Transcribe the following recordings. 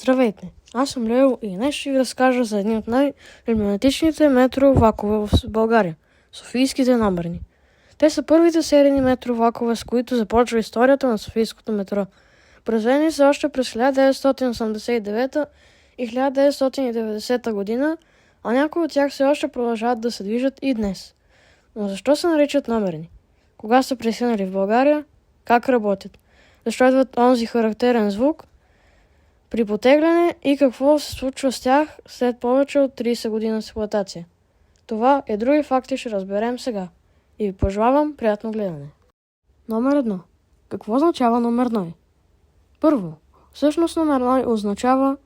Здравейте, аз съм Лео и днес ще ви разкажа за едни от най-емблематичните метровлакове в България – софийските номерни. Те са първите серийни метровлакове, с които започва историята на софийското метро. Произведени са още през 1989 и 1990 година, а някои от тях все още продължават да се движат и днес. Но защо се наричат номерни? Кога са пристигнали в България? Как работят? Защо идват онзи характерен звук при потегляне и какво се случва с тях след повече от 30 години експлоатация? Това и други факти ще разберем сега. И ви пожелавам приятно гледане. Номер 1. Какво означава номерной? Първо, всъщност номерной означава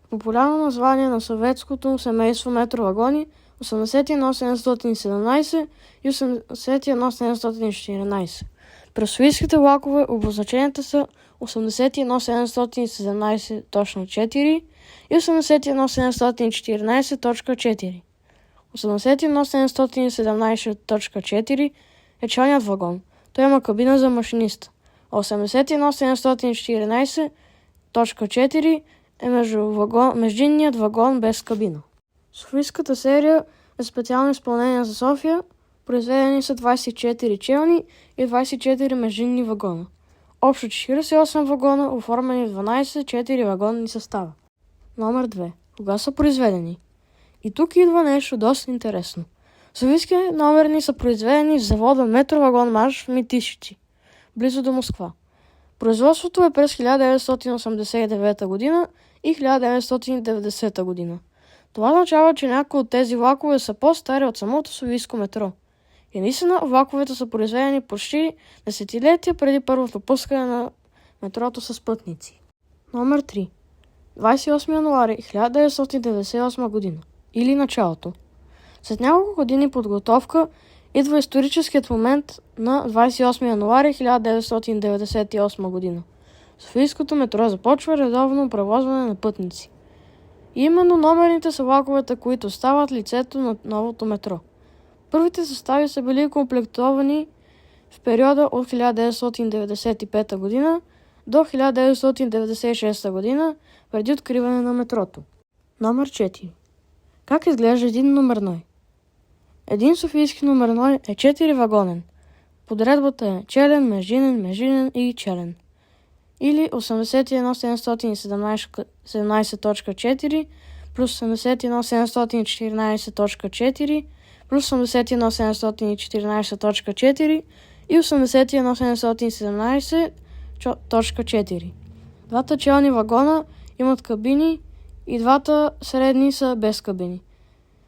популярно название на съветското семейство метровагони 81717 и 81714. През софийските влакове обозначенията са 81717.4 и 81714.4. 81717.4 е челният вагон. Той има кабина за машиниста. 81714.4 е междинният вагон без кабина. Софийската серия е специално изпълнение за София. Произведени са 24 челни и 24 междинни вагона. Общо 48 вагона, оформени в 12 4 вагонни състава. Номер 2. Кога са произведени? И тук идва нещо доста интересно. Софийски номерни са произведени в завода Метровагон Марш в Митишичи, близо до Москва. Производството е през 1989 година и 1990 година. Това означава, че някои от тези влакове са по-стари от самото софийско метро. И наистина влаковете са произведени почти десетилетия преди първото пускане на метрото с пътници. Номер 3. 28 януари 1998 година. Или началото. След няколко години подготовка идва историческият момент на 28 януари 1998 година. Софийското метро започва редовно превозване на пътници. И именно номерните са влаковете, които стават лицето на новото метро. Първите състави са били комплектовани в периода от 1995 година до 1996 година, преди откриване на метрото. Номер 4. Как изглежда един номерной? Един софийски номерной е 4-вагонен. Подредбата е челен, междинен и челен. Или 81717.4 плюс 81714.4 плюс 81714.4 и 81717.4. Двата челни вагона имат кабини и двата средни са без кабини.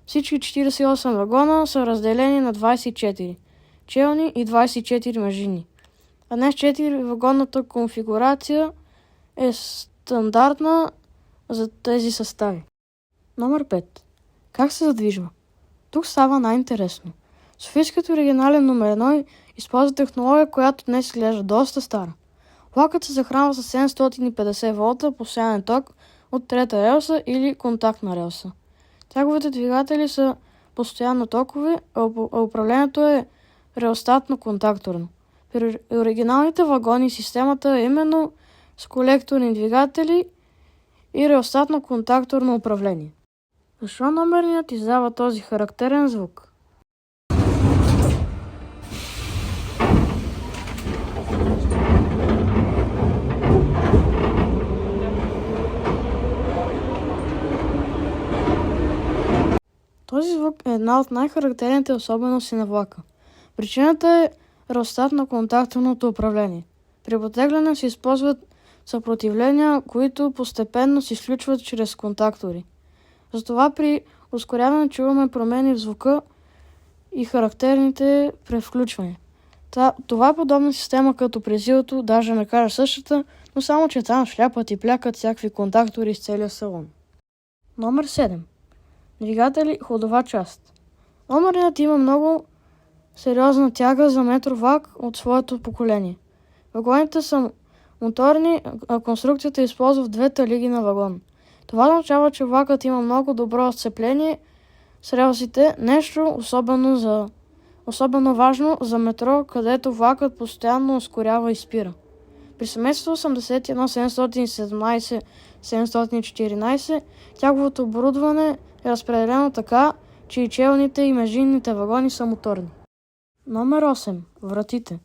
Всички 48 вагона са разделени на 24 челни и 24 междинни. А днес 4-вагонната конфигурация е стандартна за тези състави. Номер 5. Как се задвижва? Тук става най-интересно. Софийският оригинален номерной използва технология, която днес изглежда доста стара. Влакът се захранва с 750 волта постоянен ток от трета релса или контактна релса. Тяговите двигатели са постоянно токови, а управлението е реостатно-контакторно. При оригиналните вагони системата е именно с колекторни двигатели и реостатно-контакторно управление. Защо номерният издава този характерен звук? Този звук е една от най-характерните особености на влака. Причината е реостатно-контакторното управление. При потегляне се използват съпротивления, които постепенно се изключват чрез контактори. Затова при ускоряване чуваме промени в звука и характерните превключвания. Това е подобна система като при зилото, даже не кажа същата, но само че там шляпат и плякат всякакви контактори с целия салон. Номер 7. Двигатели, ходова част. Номерният има много сериозна тяга за метровлак от своето поколение. Вагоните са моторни, а конструкцията използва две талиги на вагон. Това означава, че влакът има много добро сцепление с релсите, нещо особено важно за метро, където влакът постоянно ускорява и спира. При семейство 81717 714, тяговото оборудване е разпределено така, че и челните и междинните вагони са моторни. Номер 8. Вратите.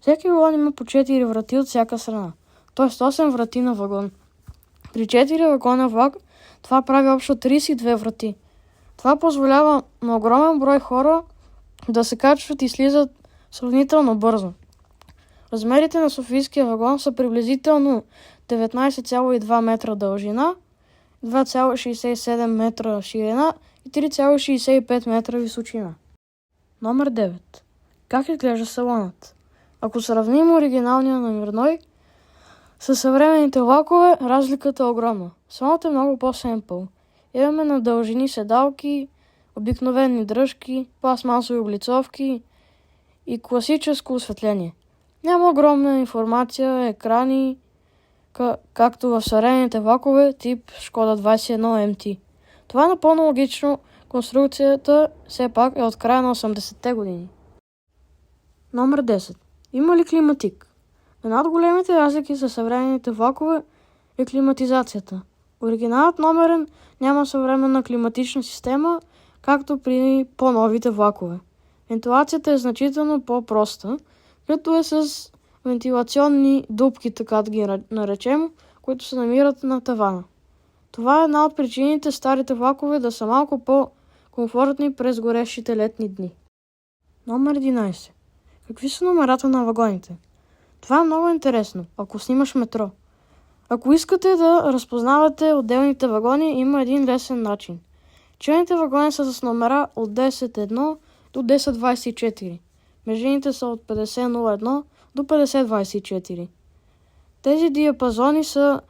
Всеки вагон има по 4 врати от всяка страна, т.е. 8 врати на вагон. При 4 вагона влак това прави общо 32 врати. Това позволява на огромен брой хора да се качват и слизат сравнително бързо. Размерите на софийския вагон са приблизително 19,2 метра дължина, 2,67 метра ширина и 3,65 метра височина. Номер 9. Как изглежда салонът? Ако сравним оригиналния номерной със съвременните влакове, разликата е огромна. Салонът е много по-семпъл. Имаме на дължини седалки, обикновени дръжки, пластмасови облицовки и класическо осветление. Няма огромна информация, екрани, както в съвременните влакове тип Шкода 21 MT. Това е напълно логично, конструкцията все пак е от края на 80-те години. Номер 10. Има ли климатик? Една от големите разлики за съвременните влакове е климатизацията. Оригиналът номерен няма съвременна климатична система, както при по-новите влакове. Вентилацията е значително по-проста, като е с вентилационни дупки, така да ги наречем, които се намират на тавана. Това е една от причините старите влакове да са малко по-комфортни през горещите летни дни. Номер 11. Какви са номерата на вагоните? Това е много интересно, ако снимаш метро. Ако искате да разпознавате отделните вагони, има един лесен начин. Челните вагони са с номера от 10.1 до 10.24. Междинните са от 50.01 до 50.24. Тези диапазони са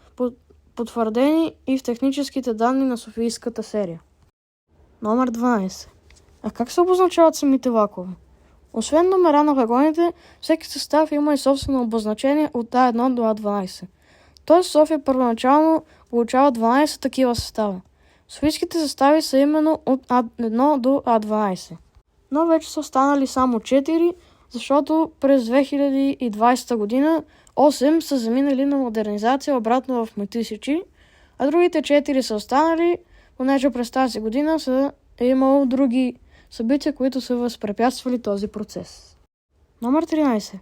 потвърдени и в техническите данни на Софийската серия. Номер 12. А как се обозначават самите влакове? Освен номера на вагоните, всеки състав има и собствено обозначение от А1 до А12. Тоест София първоначално получава 12 такива състава. Софийските състави са именно от А1 до А12. Но вече са останали само 4, защото през 2020 година 8 са заминали на модернизация обратно в Метисичи, а другите 4 са останали, понеже през тази година е имало други събития, които са възпрепятствали този процес. Номер 13.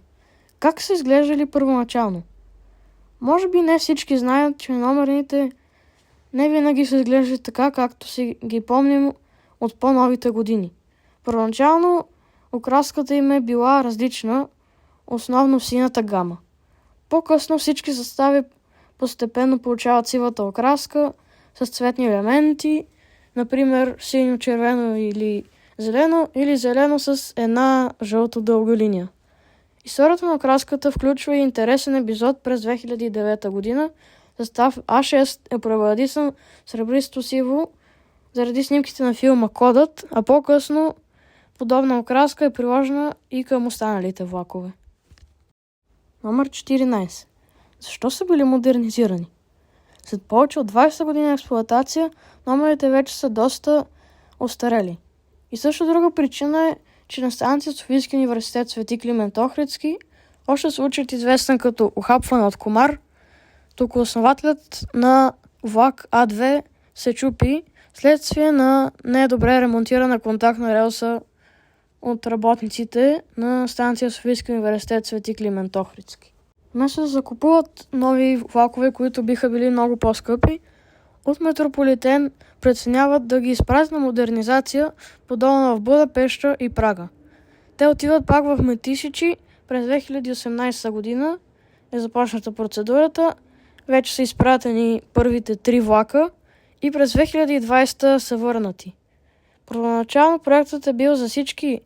Как са изглеждали първоначално? Може би не всички знаят, че номерните не винаги се изглеждат така, както си ги помним от по-новите години. Първоначално окраската им е била различна, основно в синята гама. По-късно всички състави постепенно получават сивата окраска с цветни елементи, например синьо, червено или зелено с една жълта дълга линия. Историята на окраската включва и интересен епизод през 2009 година. Състав А6 е превъдисан сребристо-сиво заради снимките на филма Кодът, а по-късно подобна окраска е приложена и към останалите влакове. Номер 14. Защо са били модернизирани? След повече от 20 години експлоатация, номерите вече са доста остарели. И също друга причина е, че на станция Софийски университет Свети Климент Охридски още случаят известен като ухапване от комар, тук основателят на влак А2 се чупи следствие на недобре ремонтирана контактна релса от работниците на станция Софийски университет Свети Климент Охридски. Вместо да закупуват нови влакове, които биха били много по-скъпи, от Метрополитен преценяват да ги изпратят на модернизация, подобна в Будапеща и Прага. Те отиват пак в Метисичи. През 2018 година е започната процедурата, вече са изпратени първите 3 влака и през 2020 са върнати. Първоначално проектът е бил за всички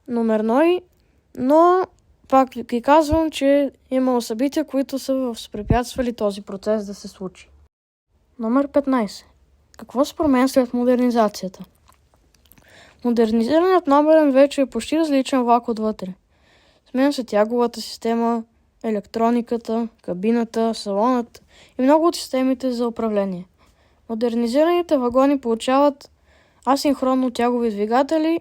номернои, но пак ги казвам, че имало събития, които са възпрепятствали този процес да се случи. Номер 15. Какво се променя след модернизацията? Модернизираният номерен вече е почти различен влак отвътре. Сменя се тяговата система, електрониката, кабината, салонът и много от системите за управление. Модернизираните вагони получават асинхронно тягови двигатели,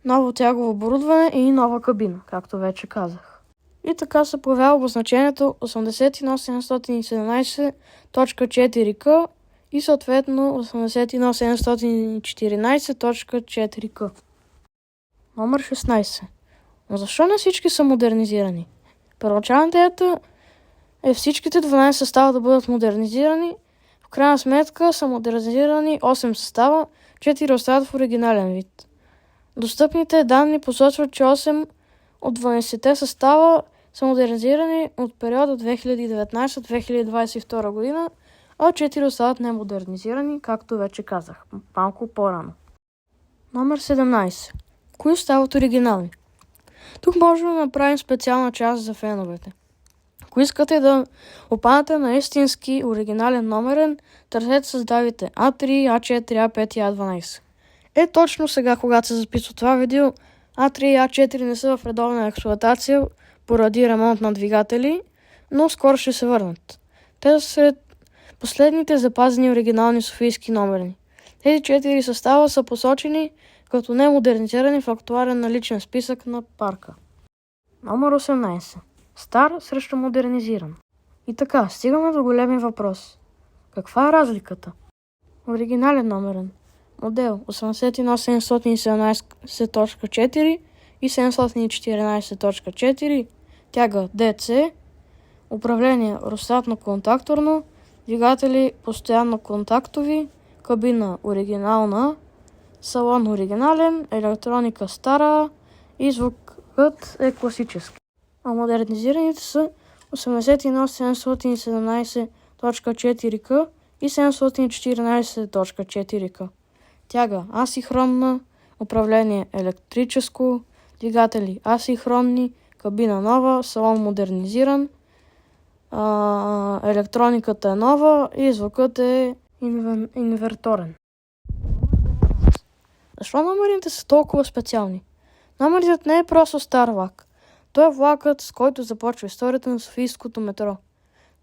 ново тягово оборудване и нова кабина, както вече казах. И така се появява обозначението 81717.4К и съответно 81714.4К. Номер 16. Но защо не всички са модернизирани? Първоначалната идеята е всичките 12 състава да бъдат модернизирани. В крайна сметка са модернизирани 8 състава, 4 остават в оригинален вид. Достъпните данни посочват, че 8 от 12-те състава са модернизирани от периода 2019-2022 година, а 4 остават немодернизирани, както вече казах малко по-рано. Номер 17. Кои остават оригинални? Тук може да направим специална част за феновете. Ако искате да опадате на истински оригинален номерен, търсете съставите A3, A4, A5 и A12. Точно сега, когато се записва това видео, A3 и A4 не са в редовна експлоатация поради ремонт на двигатели, но скоро ще се върнат. Те са сред последните запазени оригинални софийски номерни. Тези 4 състава са посочени като немодернизирани в актуален наличен списък на парка. Номер 18. Стар срещу модернизиран. И така, стигаме до големия въпрос. Каква е разликата? Оригинален номерен. Модел 81717.4 и 714.4, тяга DC, управление ростатно-контакторно, двигатели постоянно контактови, кабина оригинална, салон оригинален, електроника стара и звукът е класически. А модернизираните са 81717.4К и 714.4К. Тяга асинхронна, управление електрическо, двигатели асинхронни, кабина нова, салон модернизиран, електрониката е нова и звукът е инверторен. Защо номерите са толкова специални? Номерът не е просто стар влак. Той е влакът, с който започва историята на софийското метро.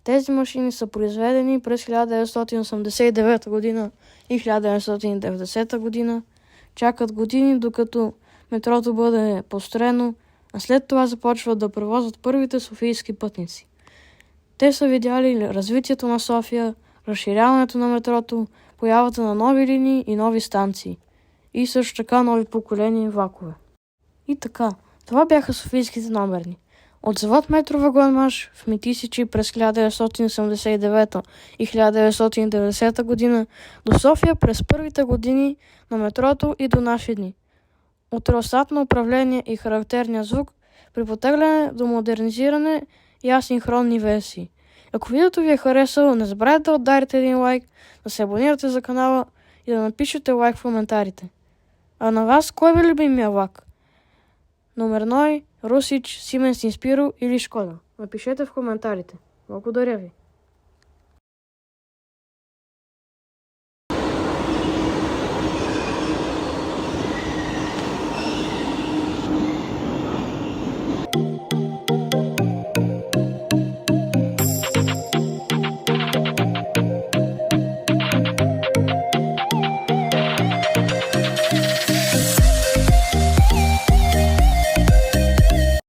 Тези машини са произведени през 1989 година и 1990 година. Чакат години, докато метрото бъде построено, а след това започват да превозват първите софийски пътници. Те са видяли развитието на София, разширяването на метрото, появата на нови линии и нови станции. И също така нови поколения влакове. И така, това бяха софийските номерни. От завод Метровагон-Маш в Митисичи през 1989 и 1990 година до София през първите години на метрото и до наши дни. От релсатно управление и характерния звук при потегляне до модернизиране и асинхронни версии. Ако видеото ви е харесало, не забравяйте да ударите един лайк, да се абонирате за канала и да напишете лайк в коментарите. А на вас кой ви любимия влак? Номерной, Русич, Сименс Инспиро или Шкода? Напишете в коментарите. Благодаря ви.